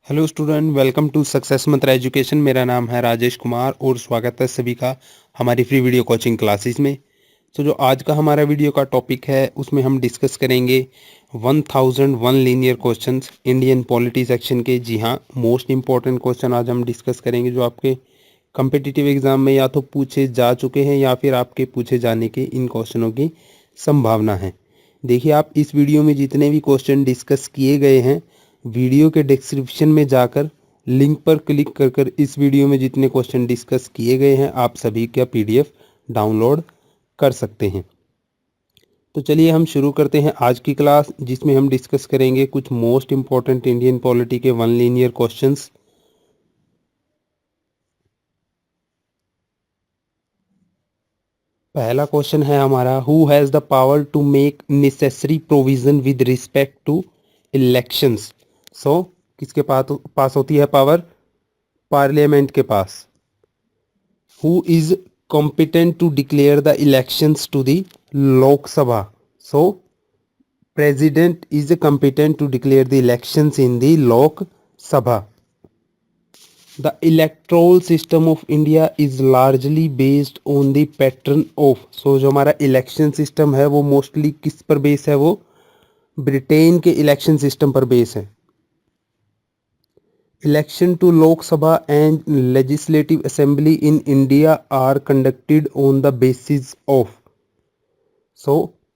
Hello student, welcome to Success Mantra Education. मेरा नाम है राजेश कुमार और स्वागत है सभी का हमारी फ्री वीडियो कोचिंग क्लासेस में। तो जो आज का हमारा वीडियो का टॉपिक है उसमें हम डिस्कस करेंगे 1001 linear questions Indian polity section के। जी हाँ, मोस्ट इम्पॉर्टेंट क्वेश्चन आज हम डिस्कस करेंगे जो आपके कम्पिटिटिव एग्जाम में या तो पूछे जा चुके हैं या फिर आपके पूछे जाने के इन क्वेश्चनों की संभावना है। देखिए, आप इस वीडियो में जितने भी क्वेश्चन डिस्कस किए गए हैं, वीडियो के डिस्क्रिप्शन में जाकर लिंक पर क्लिक कर कर इस वीडियो में जितने क्वेश्चन डिस्कस किए गए हैं आप सभी का पीडीएफ डाउनलोड कर सकते हैं। तो चलिए हम शुरू करते हैं आज की क्लास, जिसमें हम डिस्कस करेंगे कुछ मोस्ट इंपॉर्टेंट इंडियन पॉलिटी के वन लीनियर क्वेश्चंस। पहला क्वेश्चन है हमारा, who has the power to make necessary provision with respect to elections. So किसके पास होती है पावर? पार्लियामेंट के पास। Who is competent to declare the elections to the Lok Sabha? So, President is competent to declare the elections in the Lok Sabha. The electoral system of India is largely based on the pattern of. So, जो हमारा election system है वो mostly किस पर base है? वो Britain के election system पर बेस है। Election to Lok Sabha and Legislative Assembly in India are conducted on the basis of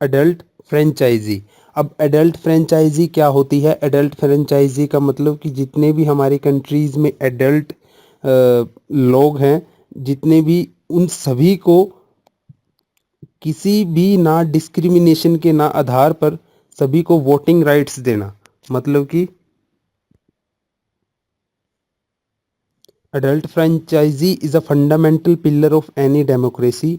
adult franchisee। अब एडल्ट फ्रेंचाइजी क्या होती है? एडल्ट फ्रेंचाइजी का मतलब कि जितने भी हमारी कंट्रीज़ में एडल्ट लोग हैं, जितने भी, उन सभी को किसी भी ना डिस्क्रिमिनेशन के ना आधार पर सभी को वोटिंग राइट्स देना। मतलब कि adult franchisee is a fundamental pillar of any democracy.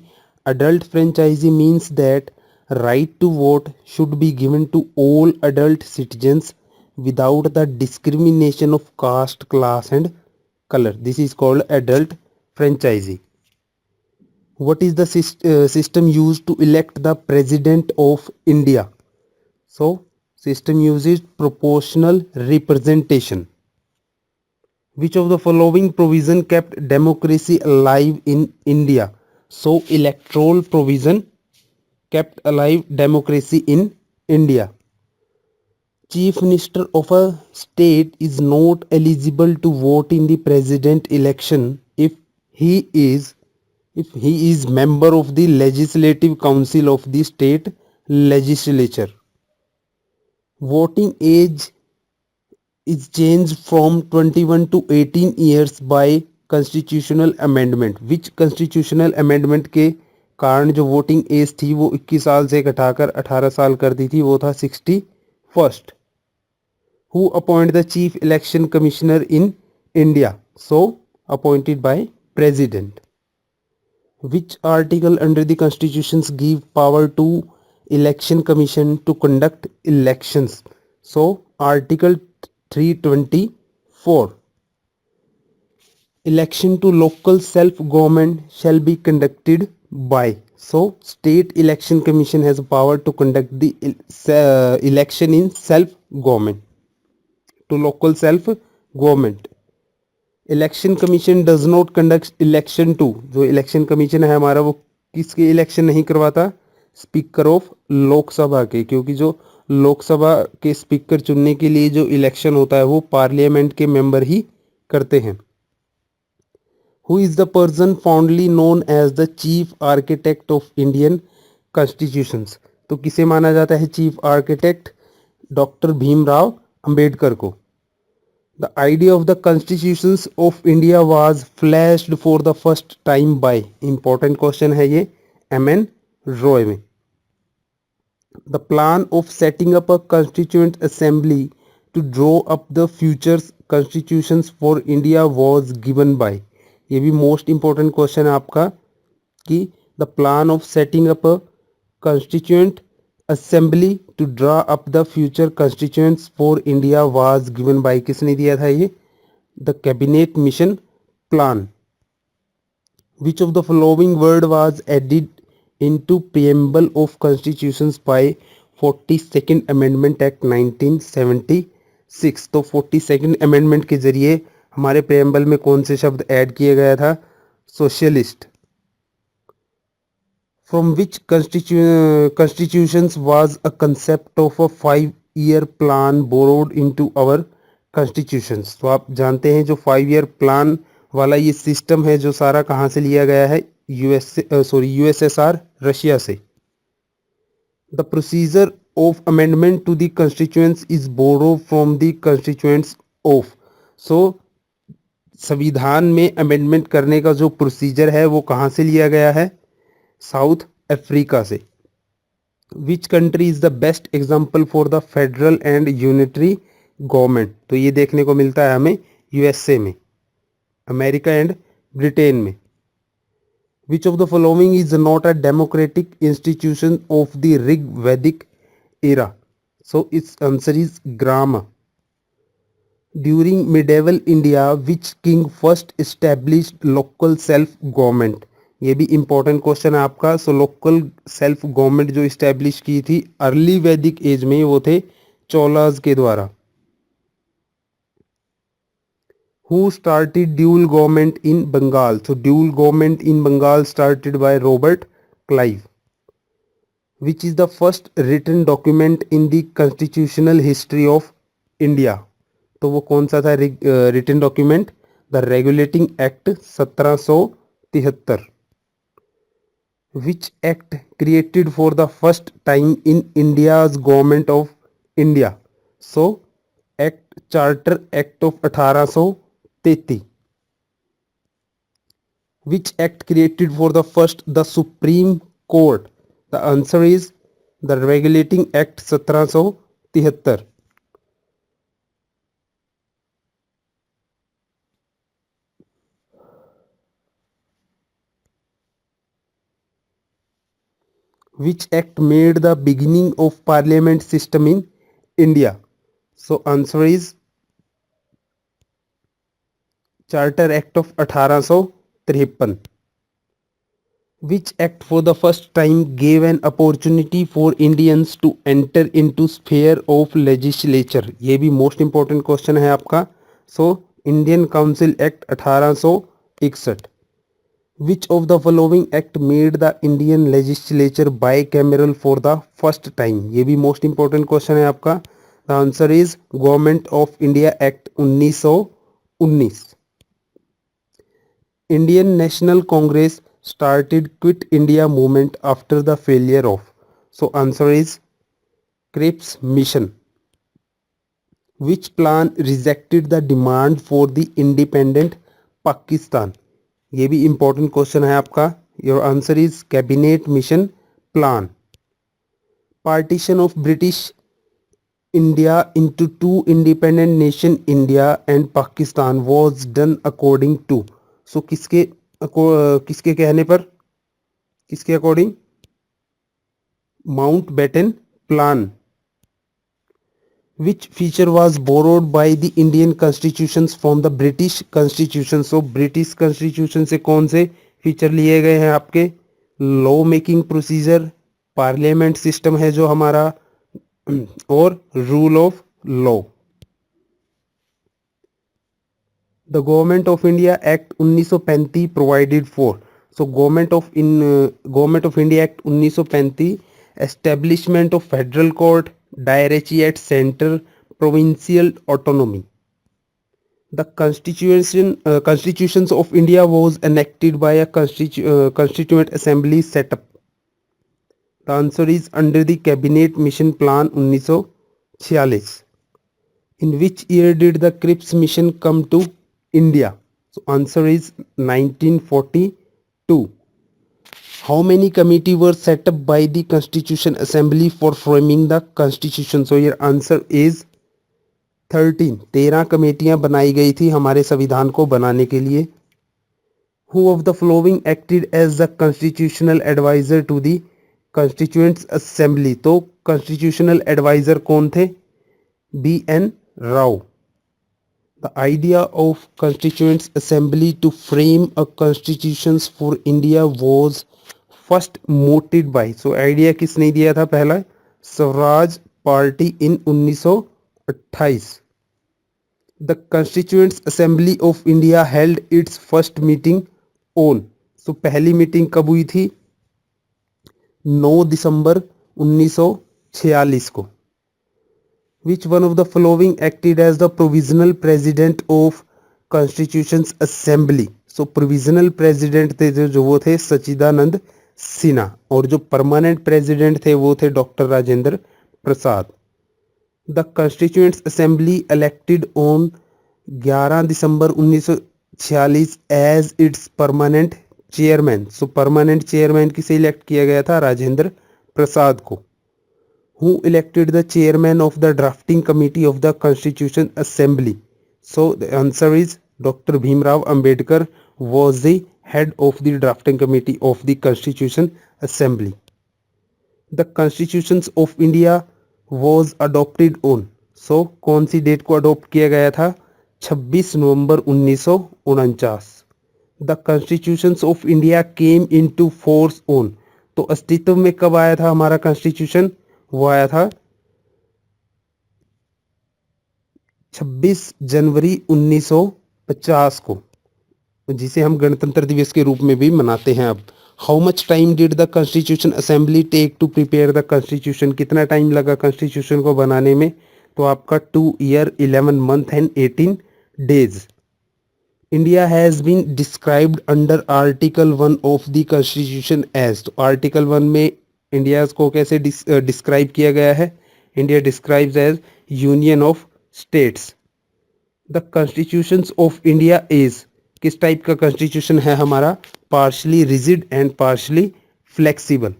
Adult franchisee means that right to vote should be given to all adult citizens without the discrimination of caste, class and color. This is called adult franchisee. What is the system used to elect the president of India? So, system uses proportional representation. Which of the following provision kept democracy alive in India? So, electoral provision kept alive democracy in India. Chief Minister of a state is not eligible to vote in the president election he is if he is member of the legislative council of the state legislature. Voting age is changed from 21 to 18 years by constitutional amendment. Which constitutional amendment के कारण जो voting as थी वो 21 साल से घटाकर 18 साल कर दी थी? वो था 61st। Who appoint the chief election commissioner in India? So appointed by president. Which article under the constitutions give power to election commission to conduct elections? So article 324. Election to local self-government shall be conducted by. So, State Election Commission has power to conduct the election in self-government, to local self-government. Election Commission does not conduct election to. जो Election Commission है हमारा, वो किसके election नहीं करवाता? Speaker of Lok Sabha के, क्योंकि जो लोकसभा के स्पीकर चुनने के लिए जो इलेक्शन होता है वो पार्लियामेंट के मेंबर ही करते हैं। Who is the person fondly known as the chief architect of Indian constitutions? तो किसे माना जाता है chief architect? Doctor Bhimrao Ambedkar को। The idea of the constitutions of India was flashed for the first time by. Important question है ये, M.N. Roy में। The plan of setting up a constituent assembly to draw up the future constitutions for India was given by। ये भी most important question है आपका कि the plan of setting up a constituent assembly to draw up the future constituents for India was given by। किसने दिया था ये? The cabinet mission plan। Which of the following word was added into preamble of constitutions by 42nd Amendment Act 1970? 6, तो 42nd amendment के जरिए हमारे preamble में कौन से शब्द ऐड किया गया था? Socialist. From which constitutions was a concept of a 5 year plan borrowed into our constitutions? तो आप जानते हैं जो 5 year plan वाला ये सिस्टम है जो सारा कहाँ से लिया गया है? यूएसएसआर, रशिया से. The procedure of amendment to the constituents is borrowed from the constituents of. So संविधान में अमेंडमेंट करने का जो प्रोसीजर है वो कहाँ से लिया गया है? साउथ अफ्रीका से. Which country is the best example for the federal and unitary government? तो ये देखने को मिलता है हमें यूएसए में, अमेरिका एंड ब्रिटेन में. Which of the following is not a democratic institution of the Rig Vedic era? So its answer is gram. During medieval India which king first established local self government? ये भी इंपॉर्टेंट क्वेश्चन है आपका. So local self government जो establish की थी early वैदिक as में वो थे चोलाज के द्वारा. Who started dual government in Bengal? So dual government in Bengal started by Robert Clive. Which is the first written document in the constitutional history of India? तो वो कौन सा था written document? The Regulating Act 1773. Which act created for the first time in India's government of India? So Act Charter Act of 1833. Which act created for the first the Supreme Court? The answer is the Regulating Act 1773. Which act made the beginning of parliament system in India? So answer is Charter Act of 1853. Which act for the first time gave an opportunity for Indians to enter into sphere of legislature? ये भी most important question है आपका. So Indian council act 1861. Which of the following act made the Indian legislature bicameral for the first time? ये भी most important question है आपका. The answer is government of India act 1919. Indian National Congress started Quit India movement after the failure of. So answer is Cripps Mission. Which plan rejected the demand for the independent Pakistan? ये भी important question है आपका. Your answer is cabinet mission plan. Partition of British India into two independent nation India and Pakistan was done according to. So किसके कहने पर, किसके according? Mountbatten plan. Which feature was borrowed by the Indian constitutions from the British constitution? So British constitution से कौन से feature लिए गए हैं आपके? Law making procedure, parliament system है जो हमारा, और rule of law. The government of India act 1935 provided for. So government of India act 1935 establishment of federal court, dyarchy at centre, provincial autonomy. The constitutions of India was enacted by a constituent assembly set up. The answer is under the cabinet mission plan 1946. In which year did the Cripps mission come to India? So answer is 1942. How many committee were set up by the Constitution Assembly for framing the Constitution? So your answer is 13. 13 कमेटियां बनाई गई थी हमारे संविधान को बनाने के लिए. Who of the following acted as the constitutional advisor to the Constituent Assembly? तो constitutional advisor कौन थे? B.N. Rao. The idea of Constituent Assembly to frame a constitution for India was first mooted by. So idea किसने दिया था? पहला Swaraj Party in 1928. The Constituent Assembly of India held its first meeting on. So पहली meeting कब हुई थी? 9 दिसंबर 1946 को. Which one of the following acted as the provisional president of Constitutions Assembly? So provisional president थे जो वो थे सच्चिदानंद सिन्हा, और जो परमानेंट प्रेसिडेंट थे वो थे doctor Rajendra Prasad. The Constituent Assembly elected on 11 December 1946 as its permanent chairman. So permanent chairman किसे इलेक्ट किया गया था? राजेंद्र प्रसाद को. Who elected the chairman of the drafting committee of the Constitution Assembly? So the answer is Dr. Bhimrao Ambedkar was the head of the drafting committee of the Constitution Assembly. The Constitutions of India was adopted on. So कौन सी date को adopt किया गया था? 26 नवंबर 1949. The Constitutions of India came into force on. तो अस्तित्व में कब आया था हमारा कॉन्स्टिट्यूशन? वो आया था 26 जनवरी 1950 को, जिसे हम गणतंत्र दिवस के रूप में भी मनाते हैं अब. How much time did the constitution assembly take to prepare the constitution? कितना टाइम लगा कॉन्स्टिट्यूशन को बनाने में? तो आपका 2 year 11 month and 18 days. India has been described under article 1 of the constitution as. तो आर्टिकल 1 में इंडिया को कैसे डिस्क्राइब किया गया है? India describes as union of states. The constitutions of India is, किस टाइप का कॉन्स्टिट्यूशन है हमारा? Partially rigid and partially flexible.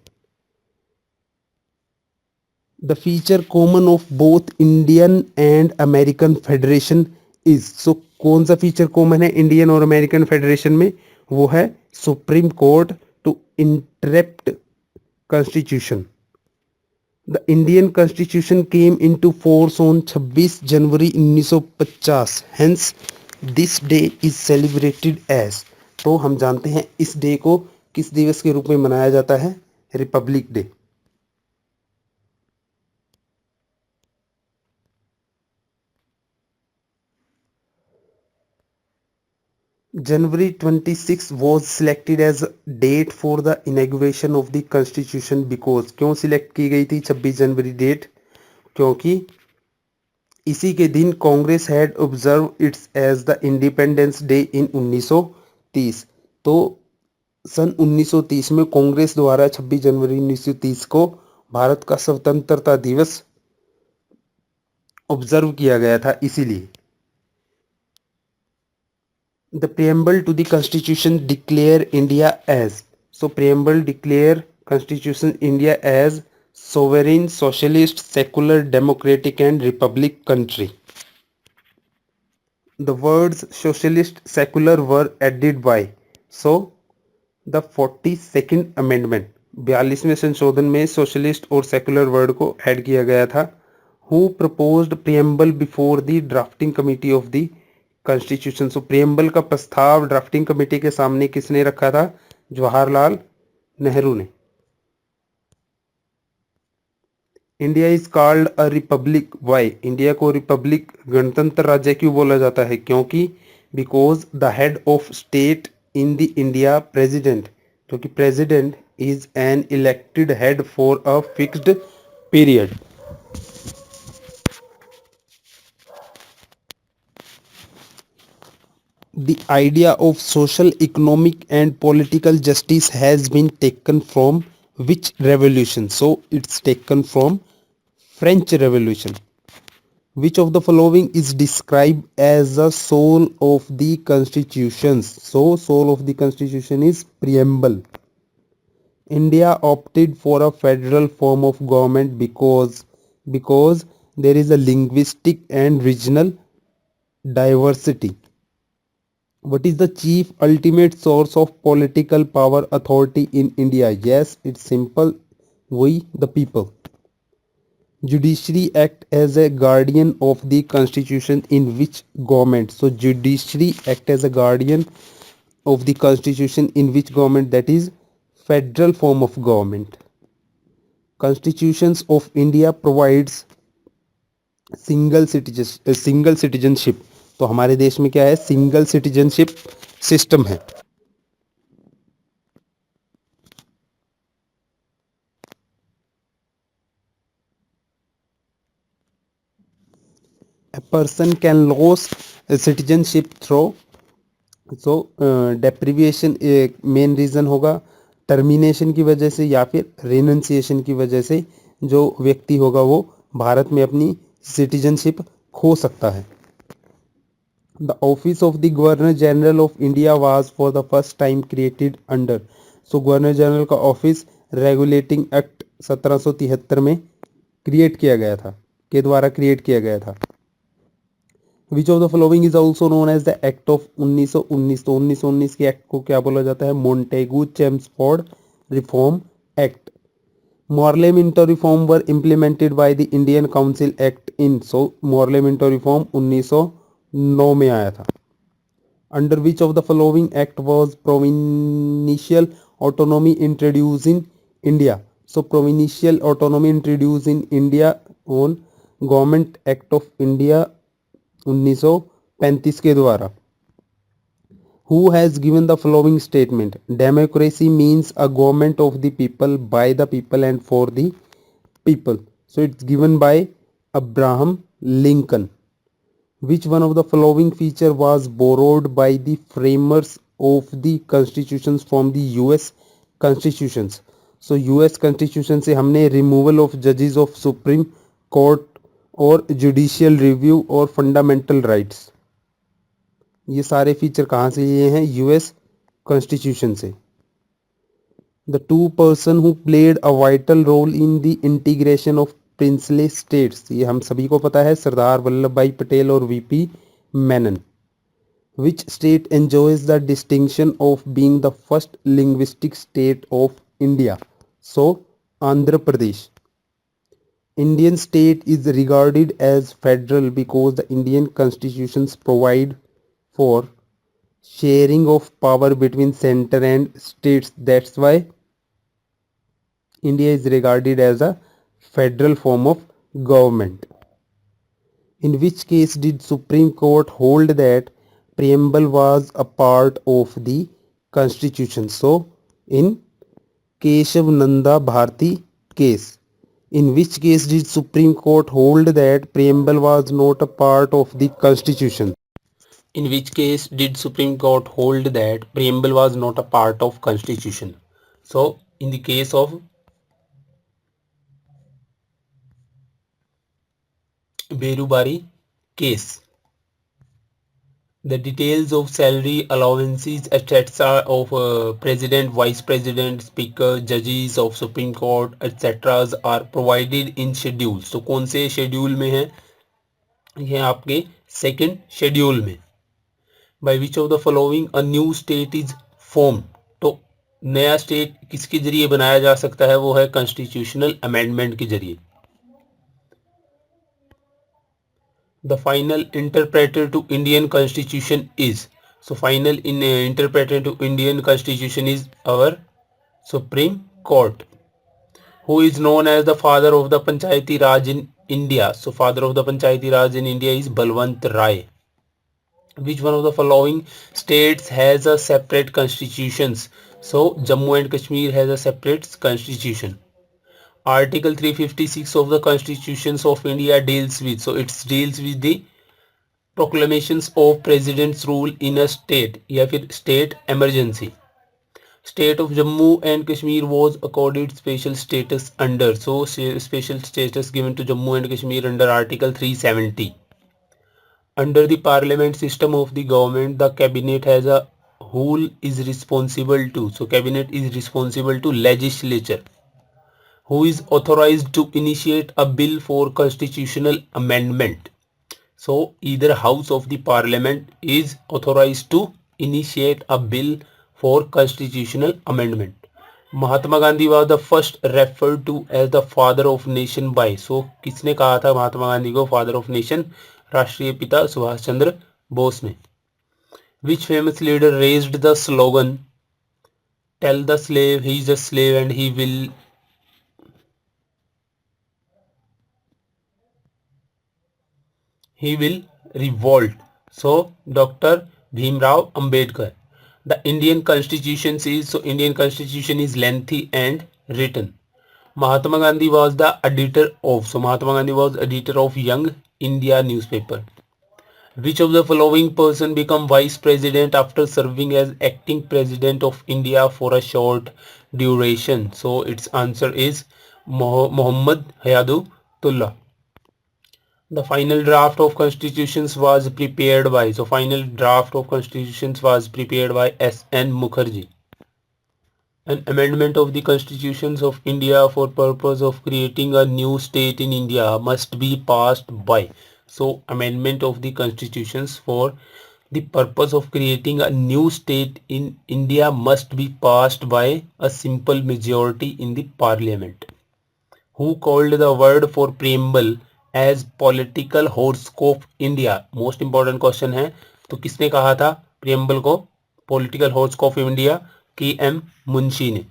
The feature common of both Indian and American federation is. So कौन सा फीचर कॉमन है Indian और American federation में? वो है supreme court to interpret constitution. The Indian constitution came into force on 26 January 1950. Hence this day is celebrated as. तो हम जानते हैं इस डे को किस दिवस के रूप में मनाया जाता है? Republic day. January 26 was selected as date for the inauguration of the constitution because. क्यों सिलेक्ट की गई थी 26 जनवरी डेट? क्योंकि इसी के दिन Congress had observe its as the Independence Day in 1930. तो सन 1930 में कांग्रेस द्वारा 26 जनवरी 1930 को भारत का स्वतंत्रता दिवस ऑब्जर्व किया गया था, इसीलिए. The preamble to the constitution declare India as. So preamble declare constitution India as sovereign, socialist, secular, democratic and republic country. The words socialist, secular were added by. So the 42nd amendment, 42वें संशोधन में socialist और secular word को add किया गया था. Who proposed preamble before the drafting committee of the constitution? So preamble का प्रस्ताव drafting committee के सामने किसने रखा था? जवाहरलाल नेहरू ने. India is called a republic. Why? India को रिपब्लिक, गणतंत्र राज्य क्यों बोला जाता है? क्योंकि because the head of state in the India president, क्योंकि president is an elected head for a fixed period. The idea of social, economic and political justice has been taken from which revolution? So it's taken from French Revolution. Which of the following is described as the soul of the constitutions? So soul of the constitution is preamble. India opted for a federal form of government because there is a linguistic and regional diversity. What is the chief ultimate source of political power authority in India? Yes, it's simple. We, the people. Judiciary act as a guardian of the constitution in which government? So judiciary act as a guardian of the constitution in which government? That is federal form of government. Constitutions of India provides single citizenship. सो हमारे देश में क्या है, single citizenship system है. A person can lose citizenship through, सो डेप्रीविएशन एक main reason होगा, termination की वजह से या फिर रेनन्सिएशन की वजह से जो व्यक्ति होगा वो भारत में अपनी सिटीजनशिप खो सकता है. The office of the governor general of India was for the first time created under, so governor general का ऑफिस रेगुलेटिंग एक्ट 1773 में क्रिएट किया गया था, के द्वारा क्रिएट किया गया था. Which of the following is also known as the act of 1919, तो 1919 के एक्ट को क्या बोला जाता है, Montagu Chelmsford reform act. Morley Minto reform were implemented by the Indian council act in, so Morley Minto reform 1909 में आया था. Under which of the following act was provincial autonomy introduce in India, so provincial autonomy introduce in India on government act of India 1935 के द्वारा. Who has given the following statement? Democracy means a government of the people, by the people and for the people. So it's given by Abraham Lincoln. Which one of the following feature was borrowed by the framers of the constitutions from the US constitutions? So US constitution से हमने removal of judges of Supreme Court और judicial review और fundamental rights, ये सारे feature कहाँ से लिए हैं, यूएस कॉन्स्टिट्यूशन से. The two person who played a vital role in the integration of princely states, ये हम सभी को पता है, सरदार वल्लभ भाई पटेल और VP Menon. Which state enjoys the distinction of being the first linguistic state of India, so Andhra Pradesh. Indian state is regarded as federal because the Indian constitutions provide for sharing of power between center and states. That's why India is regarded as a federal form of government. In which case did Supreme Court hold that preamble was a part of the constitution? So in Keshav Nanda Bharti case. In which case did Supreme Court hold that preamble was not a part of the constitution? In which case did Supreme Court hold that preamble was not a part of constitution? So in the case of Berubari case. The details of salary, allowances, etc. of president, vice president, speaker, judges of Supreme Court, etc. are provided in schedules. तो कौन से schedule में है, ये आपके second schedule में. By which of the following a new state is formed? तो नया स्टेट किसके जरिए बनाया जा सकता है, वो है कॉन्स्टिट्यूशनल अमेंडमेंट के जरिए. The final interpreter to Indian Constitution is, so final interpreter to Indian Constitution is our Supreme Court. Who is known as the father of the Panchayati Raj in India? So father of the Panchayati Raj in India is Balwant Rai. Which one of the following states has a separate constitutions? So Jammu and Kashmir has a separate constitution. Article 356 of the Constitutions of India deals with, so it deals with the proclamations of president's rule in a state या फिर state emergency. State of Jammu and Kashmir was accorded special status under, so special status given to Jammu and Kashmir under Article 370. Under the parliament system of the government, the cabinet has a who is responsible to, so cabinet is responsible to legislature, who is authorized to initiate a bill for constitutional amendment. So either house of the parliament is authorized to initiate a bill for constitutional amendment. Mahatma Gandhi was the first referred to as the father of nation by, so किसने कहा था महात्मा गांधी को father of nation? राष्ट्रीय पिता सुभाष चंद्र बोस ने. Which famous leader raised the slogan tell the slave he is a slave and he will revolt? So Dr. Bhimrao Ambedkar. The Indian Constitution is lengthy and written. Mahatma Gandhi was the editor of. So Mahatma Gandhi was editor of Young India newspaper. Which of the following person become vice president after serving as acting president of India for a short duration? So its answer is Muhammad Hayatullah. The final draft of constitutions was prepared by. So final draft of constitutions was prepared by S.N. Mukherjee. An amendment of the constitutions of India for purpose of creating a new state in India must be passed by. So amendment of the constitutions for the purpose of creating a new state in India must be passed by a simple majority in the parliament. Who called the word for preamble as political horoscope India? Most important question है, तो किसने कहा था preamble को political horoscope India? K.M. Munshi ने.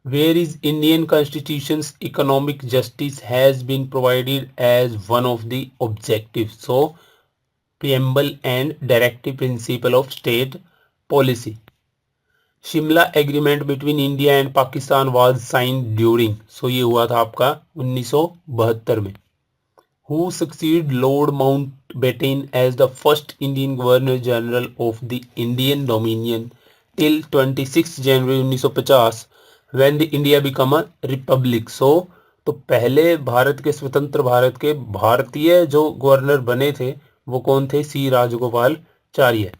Where is Indian Constitution's economic justice has been provided as one of the objectives? So preamble and directive principle of state policy. Shimla agreement between India and Pakistan was signed during. So ये हुआ था आपका 1972 में. Who succeed lord Mountbatten as the first Indian governor general of the Indian dominion till 26 January 1950 when the India become a republic. So तो पहले भारत के स्वतंत्र भारत के भारतीय जो गवर्नर बने थे वो कौन थे? सी Rajagopalachari.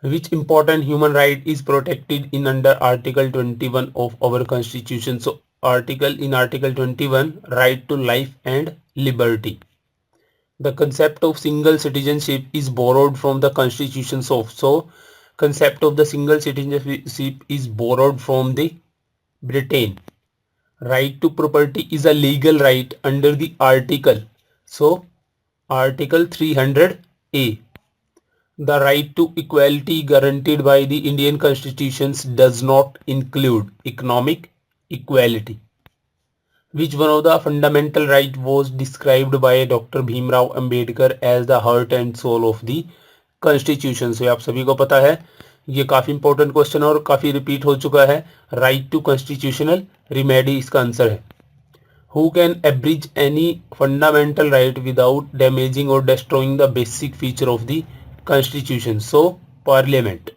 Which important human right is protected in under Article 21 of our Constitution? So Article 21, right to life and liberty. The concept of single citizenship is borrowed from the constitutions of. So concept of the single citizenship is borrowed from the Britain. Right to property is a legal right under the article. So Article 300A. The right to equality guaranteed by the Indian Constitution does not include economic equality. Which one of the fundamental right was described by Dr. Bhimrao Ambedkar as the heart and soul of the Constitution? So आप सभी को पता है, ये काफी important question और काफी repeat हो चुका है. राइट टू कॉन्स्टिट्यूशनल रिमेडी इसका आंसर है. Who can abridge any fundamental right without damaging or destroying the basic feature of the Constitution? So Parliament.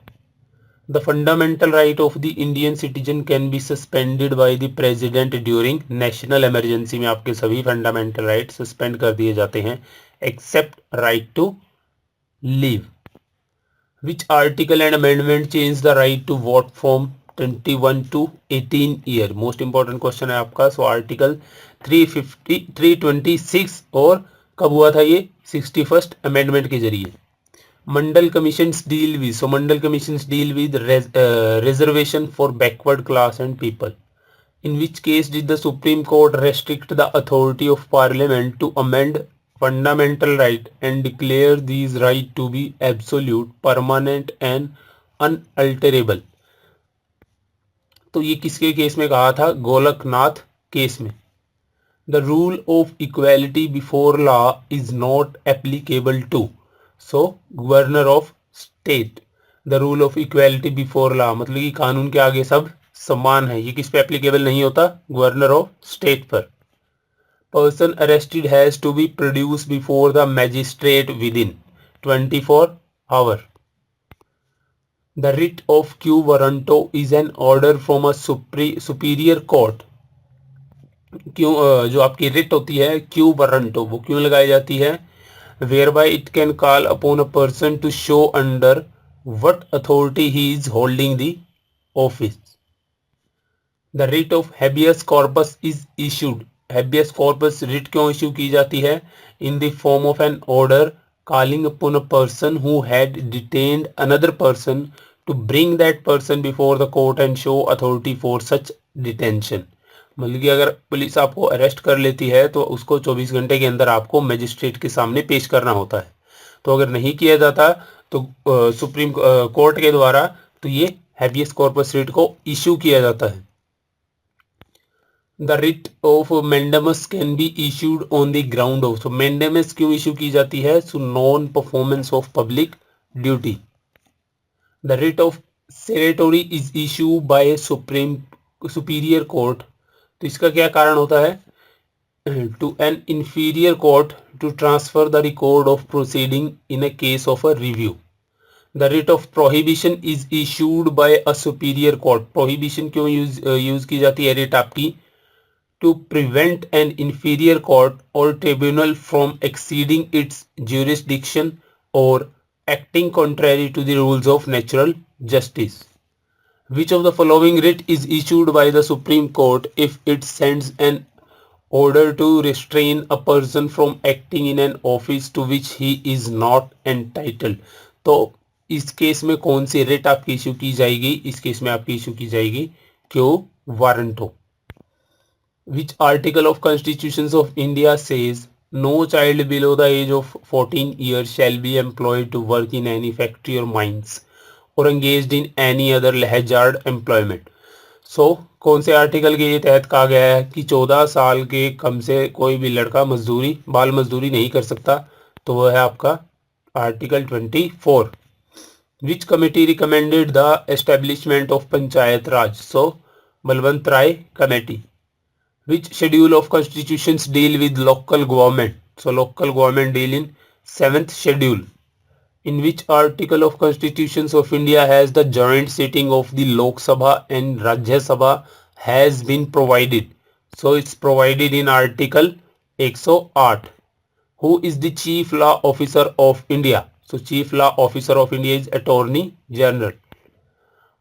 The fundamental right of the Indian citizen can be suspended by the President during national emergency. में आपके सभी fundamental rights suspend कर दिए जाते हैं except right to leave. Which article and amendment change the right to vote from 21 to 18 year? Most important question है आपका. So article 326 और कब हुआ था ये? 61st अमेंडमेंट के जरिए. Mandal commissions deal with. So Mandal commissions deal with reservation for backward class and people. In which case did the Supreme Court restrict the authority of Parliament to amend fundamental right and declare these right to be absolute, permanent and unalterable? तो ये किसके case में कहा था? Golaknath case में. The rule of equality before law is not applicable to. So governor of state. The rule of equality before law मतलब कि कानून के आगे सब समान है. ये किस पे एप्लीकेबल नहीं होता? गवर्नर ऑफ स्टेट पर. Person arrested has to be produce before the magistrate with in 24 hour. The writ of quo warranto is an order from a superior court. क्यों जो आपकी रिट होती है क्यू वारंटो वो क्यों लगाई जाती है? Whereby it can call upon a person to show under what authority he is holding the office. The writ of habeas corpus is issued. Habeas corpus writ क्यों issue की जाती है? In the form of an order calling upon a person who had detained another person to bring that person before the court and show authority for such detention. मतलब कि अगर police आपको arrest कर लेती है तो उसको 24 घंटे के अंदर आपको मजिस्ट्रेट के सामने पेश करना होता है. तो अगर नहीं किया जाता तो सुप्रीम कोर्ट के द्वारा तो ये हैबियस कॉर्पस रिट को इश्यू किया जाता है. The writ of mandamus can be issued on the ground of, तो मैंडेमस क्यों इशू की जाती है? So non performance of public duty. The writ of certiorari is issue by supreme superior court, तो इसका क्या कारण होता है? To an inferior court to transfer the record of proceeding in a case of a review. The writ of prohibition is issued by a superior court. Prohibition क्यों use की जाती है रिट आपकी? To prevent an inferior court or tribunal from exceeding its jurisdiction or acting contrary to the rules of natural justice. Which of the following writ is issued by the Supreme Court if it sends an order to restrain a person from acting in an office to which he is not entitled? तो इस case में कौन सी writ आपकी issue की जाएगी? इस case में आपकी इशू की जाएगी क्यों warranto. Which article of Constitutions of India says no child below the age of 14 years shall be employed to work in any factory or mines or engaged in any other hazard employment? सो कौन से article के तहत कहा गया है कि 14 साल के कम से कोई भी लड़का मजदूरी बाल मजदूरी नहीं कर सकता? तो वह है आपका article 24. Which committee recommended the establishment of panchayat raj? So Balwant Rai committee. Which schedule of constitutions deal with local government? So local government deal in 7th schedule. In which article of Constitutions of India has the joint sitting of the Lok Sabha and Rajya Sabha has been provided? So it's provided in article 108. Who is the Chief Law Officer of India? So Chief Law Officer of India is Attorney General.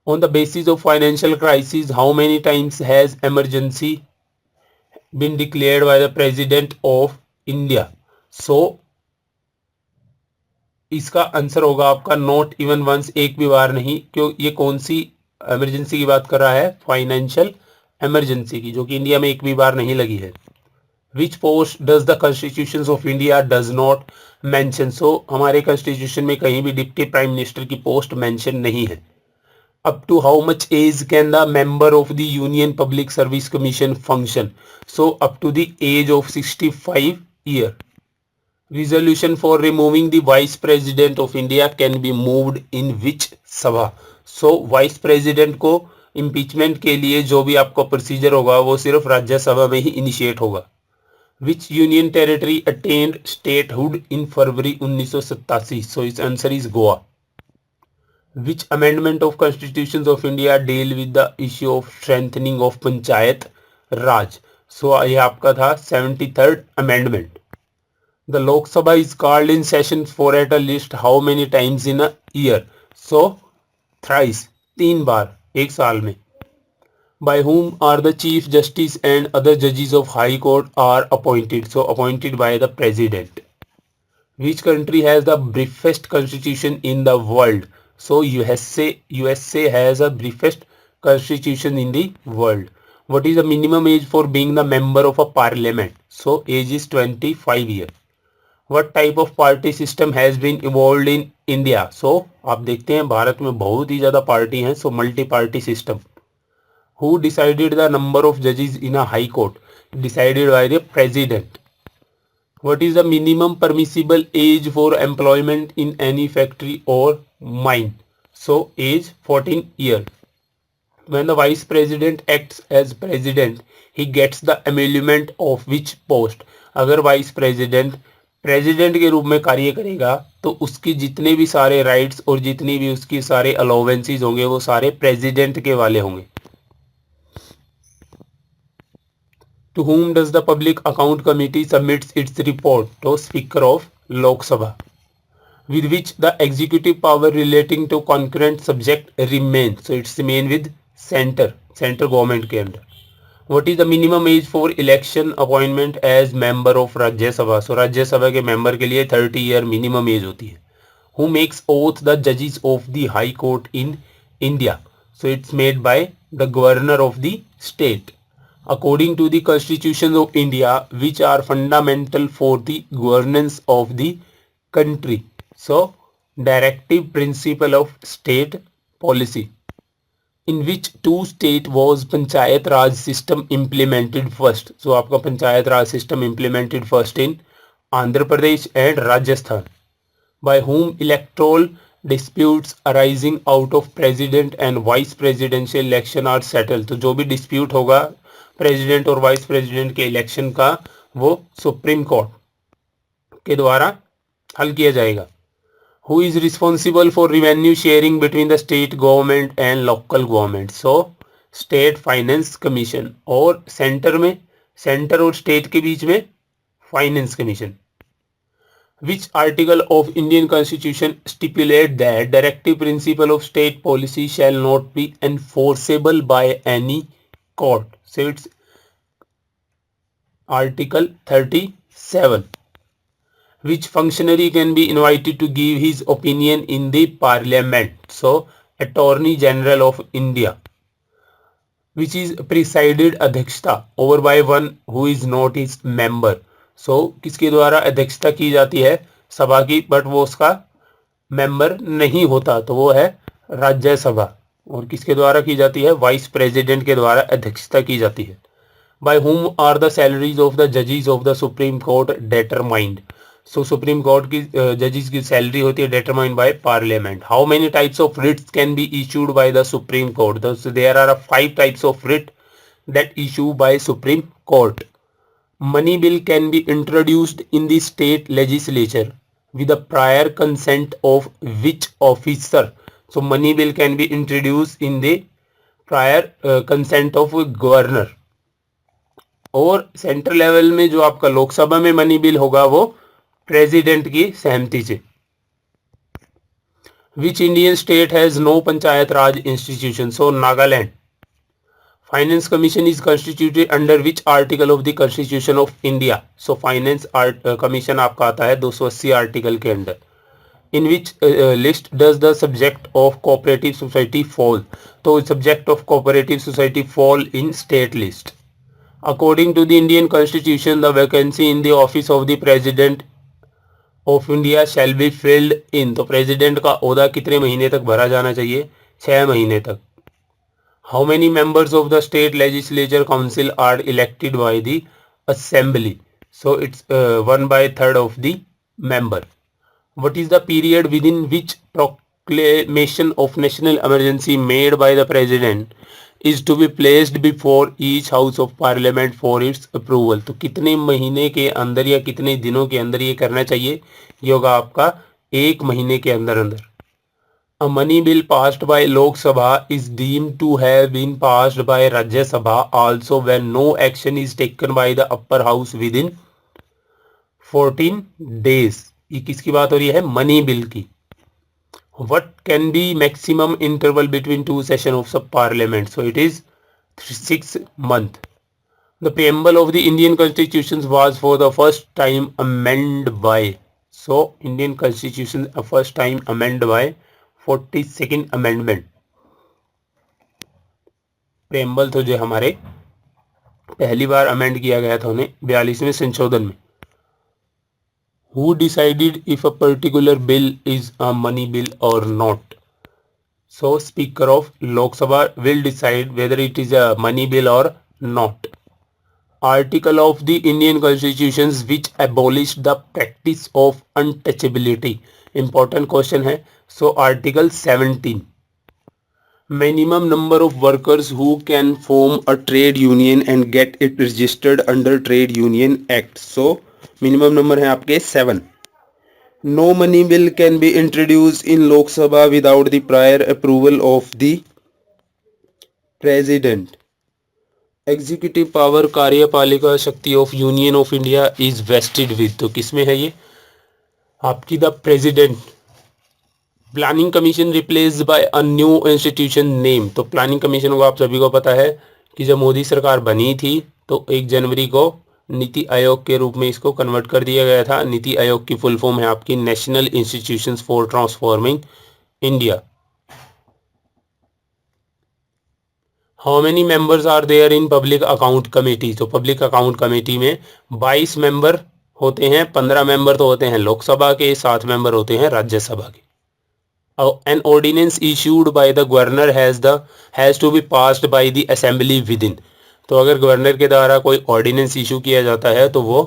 On the basis of financial crisis, how many times has emergency been declared by the President of India? So इसका answer होगा आपका not even once, एक भी बार नहीं. क्यों? ये कौन सी emergency की बात कर रहा है? फाइनेंशियल इमरजेंसी की, जो कि इंडिया में एक भी बार नहीं लगी है. Which post does the constitution of India does not mention? So हमारे कॉन्स्टिट्यूशन में कहीं भी डिप्टी प्राइम मिनिस्टर की पोस्ट मेंशन नहीं है. Up to how much age can the member of the union public service commission function? So up to the age of 65 year. Resolution for removing the Vice President of India can be moved in which सभा? So Vice President को impeachment के लिए जो भी आपका procedure होगा वो सिर्फ राज्यसभा में ही इनिशिएट होगा. Which union territory attained statehood in February 1987? So its answer is Goa. Which amendment of Constitution of India deal with the issue of strengthening of panchayat Raj? So ये आपका था 73rd amendment. The Lok Sabha is called in session for at a least how many times in a year? So thrice, 3 बार एक साल में. By whom are the Chief Justice and other judges of High Court are appointed? So appointed by the President. Which country has the briefest constitution in the world? So USA has a briefest constitution in the world. What is the minimum age for being the member of a parliament? So age is 25 years. What type of party system has been evolved in India? So आप देखते हैं भारत में बहुत ही ज़्यादा party हैं. So multi party system. Who decided the number of judges in a high court? Decided by the president. What is the minimum permissible age for employment in any factory or mine? So age 14 years. When the vice president acts as president, he gets the emolument of which post? अगर vice president president के रूप में कार्य करेगा तो उसकी जितने भी सारे राइट्स और जितनी भी उसकी सारे अलाउवेंसेस होंगे वो सारे प्रेसिडेंट के वाले होंगे. To whom does the public account committee submits its report? तो speaker of Lok Sabha. With which the executive power relating to concurrent subject remain? So it's remain with centre government के अंदर. What is the minimum age for election appointment as member of Rajya Sabha? So Rajya Sabha के member के लिए 30 year minimum age होती है. Who makes oath the judges of the high court in India? So it's made by the governor of the state. According to the constitution of India, which are fundamental for the governance of the country? So directive principle of state policy. In which two state was panchayat raj system implemented first. So आपका panchayat raj system implemented first in Andhra Pradesh and Rajasthan. By whom electoral disputes arising out of president and vice presidential election are settled. तो जो भी dispute होगा president और vice president के election का वो supreme court के द्वारा हल किया जाएगा. Who is responsible for revenue sharing between the state government and local government? So state finance commission. और सेंटर में, सेंटर और स्टेट के बीच में finance commission. Which article of Indian Constitution stipulate that directive principle of state policy shall not be enforceable by any court? So it's Article 37. Which functionary can be invited to give his opinion in the parliament? So Attorney General of India. Which is presided अध्यक्षता over by one who is not his member. सो किसके द्वारा अध्यक्षता की जाती है सभा की, but वो उसका मेंबर नहीं होता, तो वो है राज्यसभा. और किसके द्वारा की जाती है? वाइस प्रेसिडेंट के द्वारा अध्यक्षता की जाती है. By whom are the salaries of the जजेस of the supreme court determined. So supreme court की जजेस की सैलरी होती है determined by parliament. How many types of writs can be issued by the supreme court? There are 5 types of writ that issue by Supreme Court. Money bill can be introduced in the state legislature with the prior consent of which officer? So money bill can be introduced in the prior consent of governor. और central level में जो आपका लोकसभा में money bill होगा वो president की सहमति से. Which Indian state has no panchayat raj institution? So Nagaland. Finance commission is constituted under which article of the constitution of India? So finance commission आपका आता है 280 आर्टिकल के under. In which list does the subject of cooperative society fall? तो subject of cooperative society fall in state list. According to the Indian constitution the vacancy in the office of the president of India shall be filled in. तो president का ओहदा कितने महीने तक भरा जाना चाहिए? 6 महीने तक. How many members of the state legislature council are elected by the assembly? So it's 1/3 of the member. What is the period within which proclamation of national emergency made by the president is to be placed before each house of parliament for its approval? तो कितने महीने के अंदर या कितने दिनों के अंदर ये करना चाहिए? ये होगा आपका 1 महीने के अंदर अंदर. A money bill passed by Lok Sabha is deemed to have been passed by Rajya Sabha also when no action is taken by the upper house within 14 days. ये किसकी बात हो रही है? मनी बिल की. What can be maximum interval between two sessions of sub parliament? So it is 6 months. The preamble of the Indian Constitution was for the first time amended by. So Indian Constitution first time amended by 42nd amendment. Preamble तो जो हमारे पहली बार amend किया गया था उन्हें 42वें संशोधन में. Who decided if a particular bill is a money bill or not? So Speaker of Lok Sabha will decide whether it is a money bill or not. Article of the Indian Constitution which abolished the practice of untouchability. Important question है. So Article 17. Minimum number of workers who can form a trade union and get it registered under Trade Union Act. So minimum number है आपके 7. No money bill can be introduced in Lok Sabha without the prior approval of the President. Executive power कार्यपालिका शक्ति of Union of India is vested with. तो किसमें है ये? आपकी the president. Planning commission replace by a new institution name. तो planning commission को आप सभी को पता है कि जब मोदी सरकार बनी थी तो 1 जनवरी को नीति आयोग के रूप में इसको कन्वर्ट कर दिया गया था. नीति आयोग की फुल फॉर्म है आपकी national institutions for transforming India. How many members are there in public account committee? तो पब्लिक अकाउंट कमेटी में 22 मेंबर होते हैं. 15 मेंबर तो होते हैं लोकसभा के, 7 मेंबर होते हैं राज्यसभा के. An ordinance issued by the governor has to be passed by the assembly within. तो अगर गवर्नर के द्वारा कोई ऑर्डिनेंस इशू किया जाता है तो वो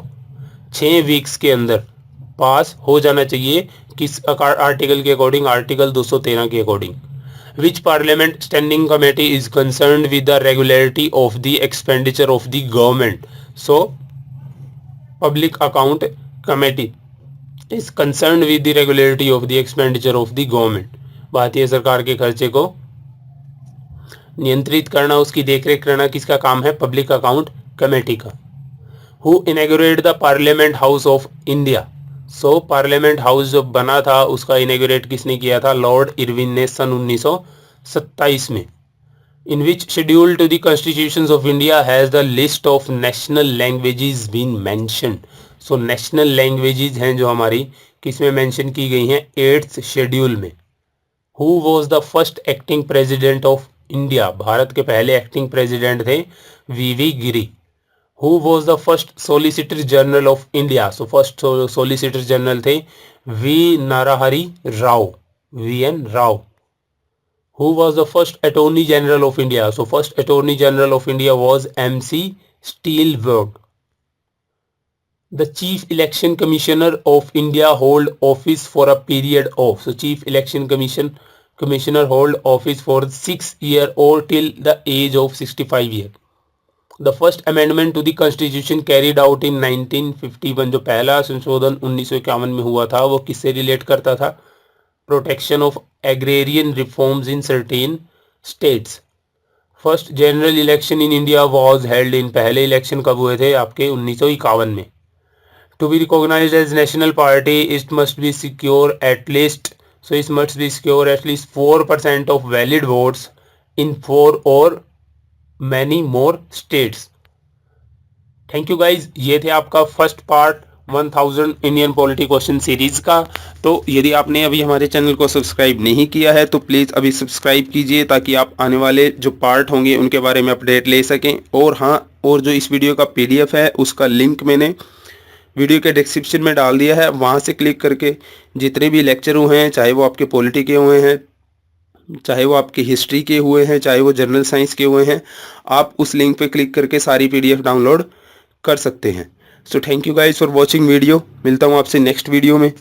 6 वीक्स के अंदर पास हो जाना चाहिए. किस आर्टिकल के अकॉर्डिंग? आर्टिकल 213 के according. Which parliament standing committee is concerned with the regularity of the expenditure of the government? So public account committee is concerned with the regularity of the expenditure of the government. भारतीय सरकार के खर्चे को नियंत्रित करना, उसकी देखरेख करना किसका काम है? पब्लिक अकाउंट कमेटी का. Who inaugurated the Parliament House of India? So parliament house जो बना था उसका इनॉग्रेट किसने किया था? लॉर्ड इरविन ने सन 1927 में. In which schedule to the constitutions of India has the list of national languages been mentioned? So national languages हैं जो हमारी किसमें मेंशन की गई हैं? 8th शेड्यूल में. Who was the first acting president of India? Bharat के पहले एक्टिंग प्रेसिडेंट थे वीवी गिरी. Who was the first solicitor general of India? So first solicitor general थे V Narahari Rao, VN Rao. Who was the first Attorney General of India? So first Attorney General of India was MC Steelberg. The Chief Election Commissioner of India hold office for a period of. So Chief Election Commissioner hold office for 6 years or till the age of 65 years. The first amendment to the Constitution carried out in 1951. जो पहला संशोधन 1951 में हुआ था वो किससे relate करता था? Protection of agrarian reforms in certain states. First general election in India was held in. पहले इलेक्शन कब हुए थे आपके? 1951 में. To be recognized as national party, it must be secure at least 4% of valid votes in 4 or many more states. Thank you guys. ये थे आपका first part 1000 Indian polity question series का. तो यदि आपने अभी हमारे चैनल को सब्सक्राइब नहीं किया है तो प्लीज़ अभी सब्सक्राइब कीजिए ताकि आप आने वाले जो पार्ट होंगे उनके बारे में अपडेट ले सकें. और हाँ, और जो इस वीडियो का PDF है उसका लिंक मैंने वीडियो के डिस्क्रिप्शन में डाल दिया है. वहाँ से क्लिक करके जितने भी लेक्चर हुए हैं, चाहे वो आपके पॉलिटी के हुए हैं, चाहे वो आपकी हिस्ट्री के हुए हैं, चाहे वो जनरल साइंस के हुए हैं, आप उस लिंक पे क्लिक करके सारी PDF डाउनलोड कर सकते हैं. So thank you guys for watching video. मिलता हूँ आपसे नेक्स्ट वीडियो में.